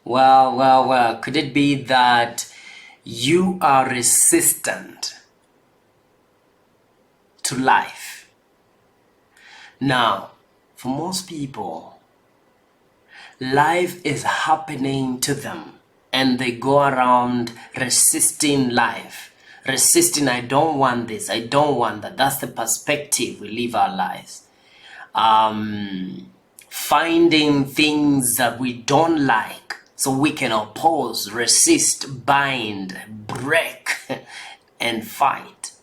Well. Could it be that you are resistant to life? Now, for most people, life is happening to them and they go around resisting life. Resisting, I don't want this, I don't want that. That's the perspective we live our lives. Finding things that we don't like so we can oppose, resist, bind, break, and fight.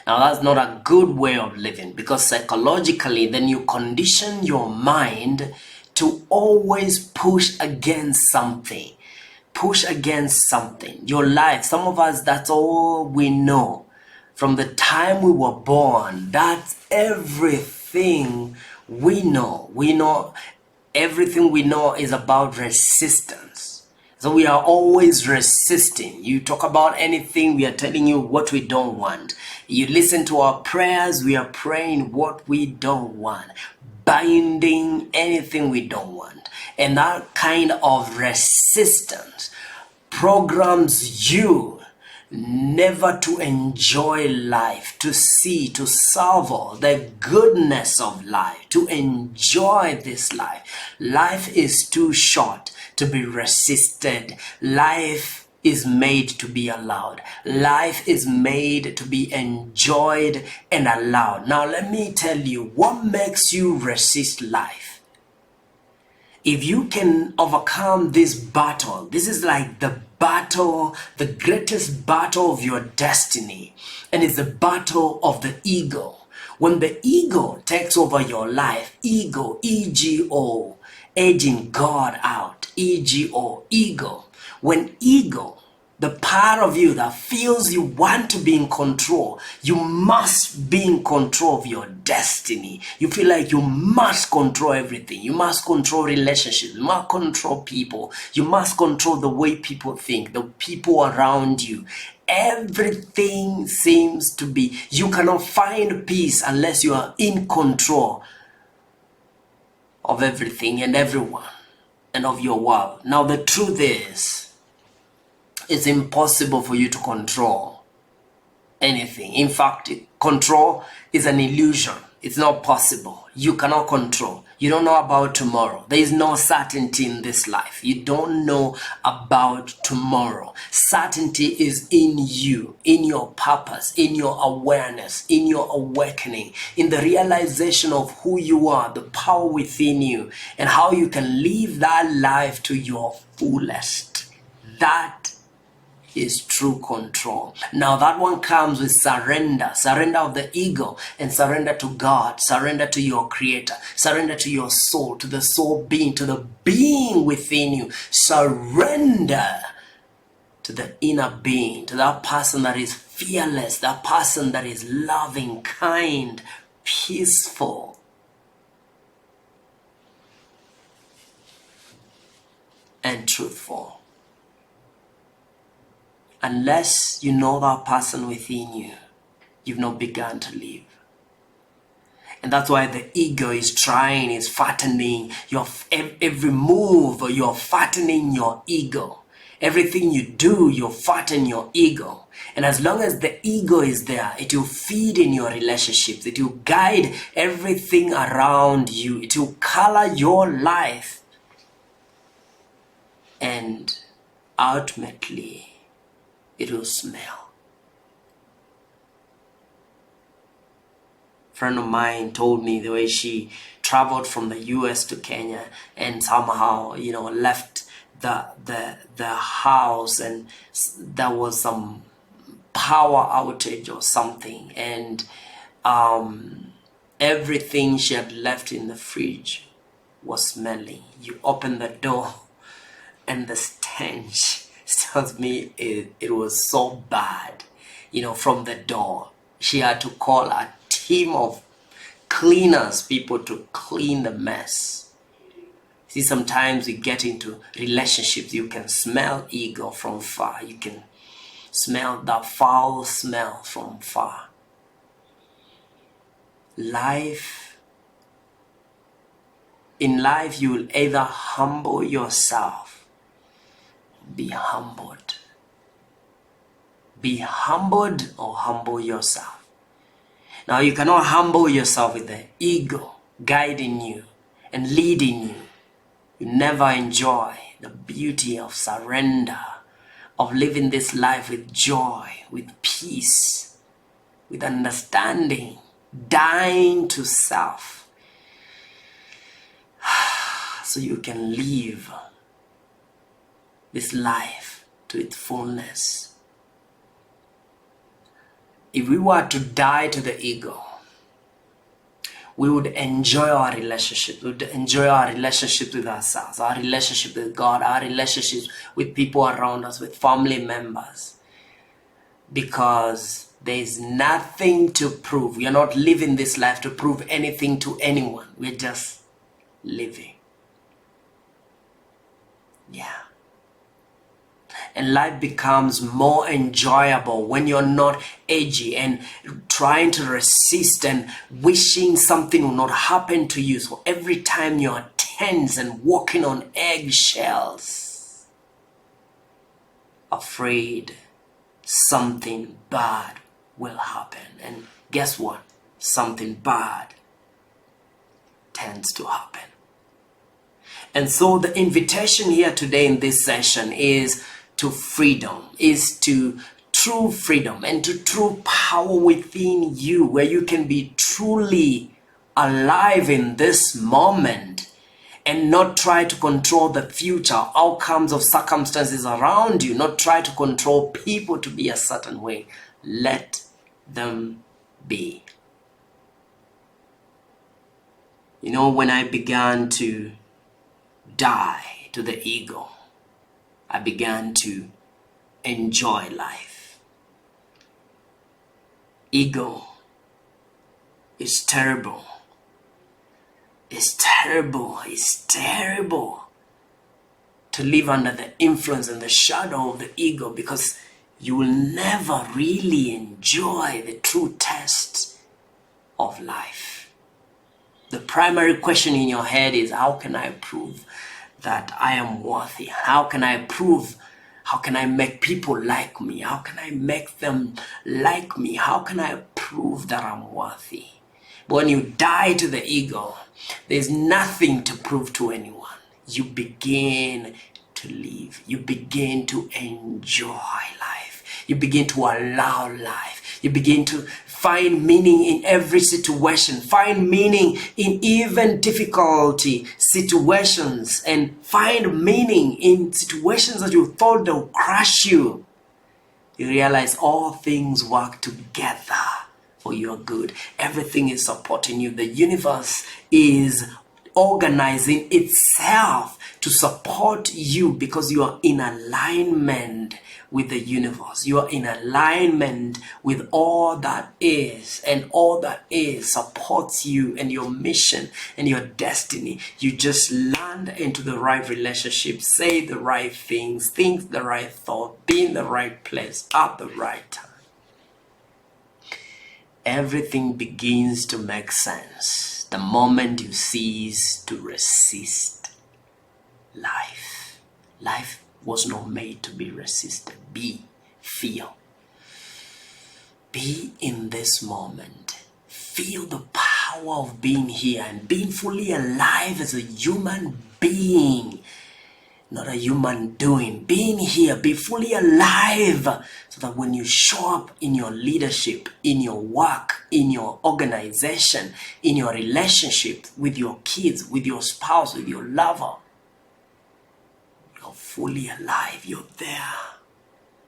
Now, that's not a good way of living, because psychologically, then you condition your mind to always push against something. Push against something. Your life, some of us, that's all we know. From the time we were born, that's everything we know. We know everything we know is about resistance. So we are always resisting. You talk about anything, we are telling you what we don't want. You listen to our prayers, we are praying what we don't want. Binding anything we don't want. And that kind of resistance programs you never to enjoy life, to see, to savor the goodness of life, to enjoy this life. Life is too short to be resisted. Life is made to be allowed. Life is made to be enjoyed and allowed. Now let me tell you what makes you resist life. If you can overcome this battle, this is like the battle, the greatest battle of your destiny, and it's the battle of the ego. When the ego takes over your life, ego, E-G-O, edging God out, E-G-O, ego. When ego, the part of you that feels you want to be in control, you must be in control of your destiny. You feel like you must control everything. You must control relationships. You must control people. You must control the way people think, the people around you. Everything seems to be, you cannot find peace unless you are in control of everything and everyone and of your world. Now the truth is, it's impossible for you to control anything. In fact, control is an illusion. It's not possible. You cannot control. You don't know about tomorrow. There is no certainty in this life. You don't know about tomorrow. Certainty is in you, in your purpose, in your awareness, in your awakening, in the realization of who you are, the power within you, and how you can live that life to your fullest. That is true control. Now that one comes with surrender of the ego, and surrender to God, surrender to your creator, surrender to your soul, to the soul being, to the being within you, surrender to the inner being, to that person that is fearless, that person that is loving, kind, peaceful, and truthful. Unless you know that person within you, you've not begun to live. And that's why the ego is trying, is fattening your every move. You're fattening your ego. Everything you do, you fatten your ego. And as long as the ego is there, it will feed in your relationships. It will guide everything around you. It will color your life. And ultimately, it will smell. A friend of mine told me the way she traveled from the US to Kenya and somehow, left the house, and there was some power outage or something, and everything she had left in the fridge was smelling. You open the door and the stench tells me it was so bad, from the door. She had to call a team of cleaners, people to clean the mess. See, sometimes we get into relationships, you can smell ego from far. You can smell that foul smell from far. In life, you will either humble yourself be humbled. Be humbled or humble yourself. Now you cannot humble yourself with the ego guiding you and leading you. You never enjoy the beauty of surrender, of living this life with joy, with peace, with understanding, dying to self, so you can live this life to its fullness. If we were to die to the ego, we would enjoy our relationship. We would enjoy our relationship with ourselves, our relationship with God, our relationships with people around us, with family members. Because there is nothing to prove. We are not living this life to prove anything to anyone. We're just living. Yeah. And life becomes more enjoyable when you're not edgy and trying to resist and wishing something will not happen to you. So every time you're tense and walking on eggshells, afraid something bad will happen. And guess what? Something bad tends to happen. And so the invitation here today in this session is to freedom, is to true freedom and to true power within you, where you can be truly alive in this moment and not try to control the future outcomes of circumstances around you, not try to control people to be a certain way. Let them be. You know, when I began to die to the ego, I began to enjoy life. Ego is terrible. It's terrible. It's terrible to live under the influence and the shadow of the ego, because you will never really enjoy the true test of life. The primary question in your head is, how can I prove that I am worthy? How can I prove? How can I make people like me? How can I make them like me? How can I prove that I'm worthy? But when you die to the ego, there's nothing to prove to anyone. You begin to live. You begin to enjoy life. You begin to allow life. You begin to find meaning in every situation. Find meaning in even difficulty situations. And find meaning in situations that you thought they would crush you. You realize all things work together for your good. Everything is supporting you. The universe is organizing itself to support you because you are in alignment with the universe. You are in alignment with all that is, and all that is supports you and your mission and your destiny. You just land into the right relationship, say the right things, think the right thought, be in the right place at the right time. Everything begins to make sense the moment you cease to resist life. Life was not made to be resisted. Be, feel. Be in this moment. Feel the power of being here and being fully alive as a human being. Not a human doing. Being here, be fully alive, so that when you show up in your leadership, in your work, in your organization, in your relationship with your kids, with your spouse, with your lover, you're fully alive. You're there.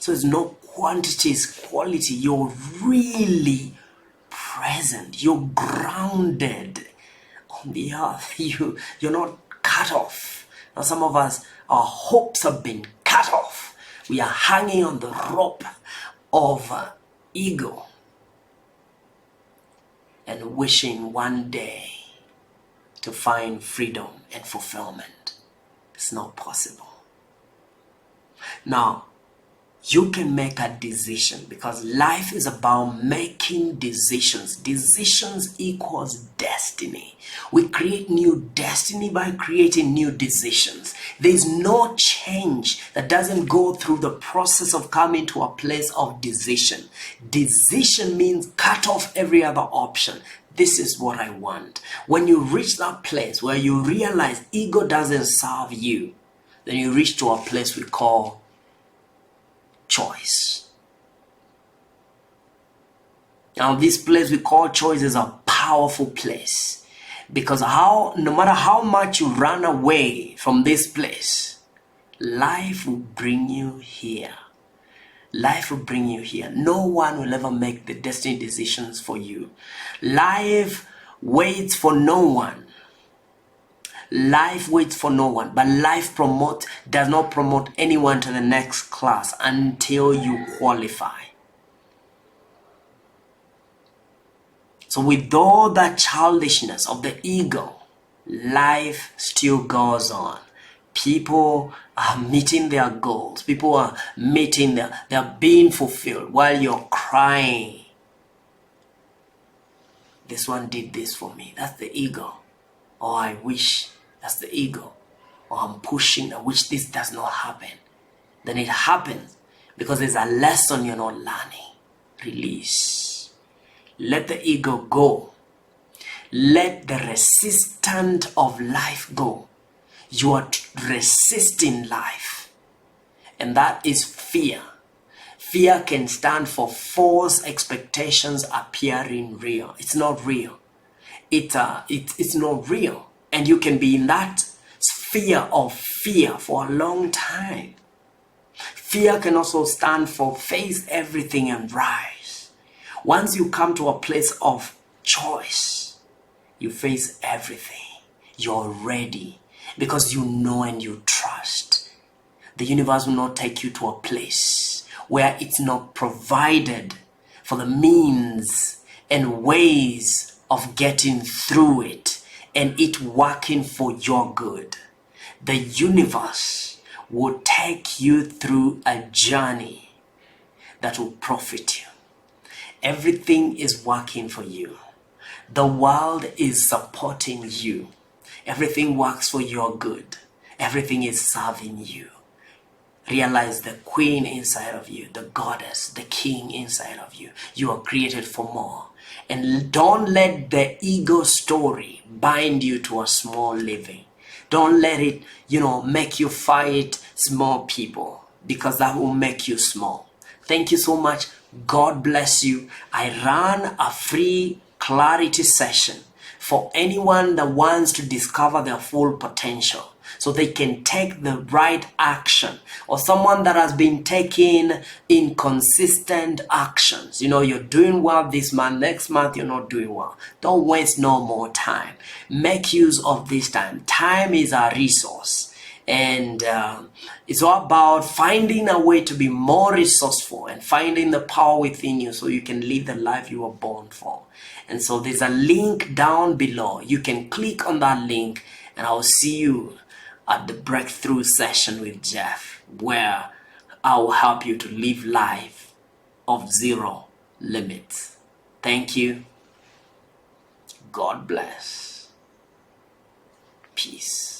So it's no quantity, it's quality. You're really present. You're grounded on the earth. You're not cut off. Now some of us, our hopes have been cut off. We are hanging on the rope of ego and wishing one day to find freedom and fulfillment. It's not possible. Now, you can make a decision, because life is about making decisions. Decisions equals destiny. We create new destiny by creating new decisions. There is no change that doesn't go through the process of coming to a place of decision. Decision means cut off every other option. This is what I want. When you reach that place where you realize ego doesn't serve you, then you reach to a place we call choice. Now, this place we call choice is a powerful place, because no matter how much you run away from this place, life will bring you here. Life will bring you here. No one will ever make the destiny decisions for you. Life waits for no one. Life waits for no one, but life does not promote anyone to the next class until you qualify. So with all that childishness of the ego, life still goes on. People are meeting their goals. People are they're being fulfilled while you're crying. This one did this for me. That's the ego. Oh, I wish. That's the ego. Oh, I'm pushing. I wish this does not happen. Then it happens because there's a lesson you're not learning. Release. Let the ego go. Let the resistant of life go. You are resisting life. And that is fear. Fear can stand for false expectations appearing real. It's not real. It's not real. And you can be in that sphere of fear for a long time. Fear can also stand for face everything and rise. Once you come to a place of choice, you face everything. You're ready because you know and you trust. The universe will not take you to a place where it's not provided for the means and ways of getting through it and it working for your good. The universe will take you through a journey that will profit you. Everything is working for you. The world is supporting you. Everything works for your good. Everything is serving you. Realize the queen inside of you, the goddess, the king inside of you. You are created for more. And don't let the ego story bind you to a small living. Don't let it, make you fight small people, because that will make you small. Thank you so much. God bless you. I ran a free clarity session for anyone that wants to discover their full potential so they can take the right action, or someone that has been taking inconsistent actions. You're doing well this month, next month you're not doing well. Don't waste no more time. Make use of this time. Time is a resource. And it's all about finding a way to be more resourceful and finding the power within you so you can live the life you were born for. And so there's a link down below. You can click on that link and I'll see you at the breakthrough session with Jeff, where I will help you to live life of zero limits. Thank you. God bless. Peace.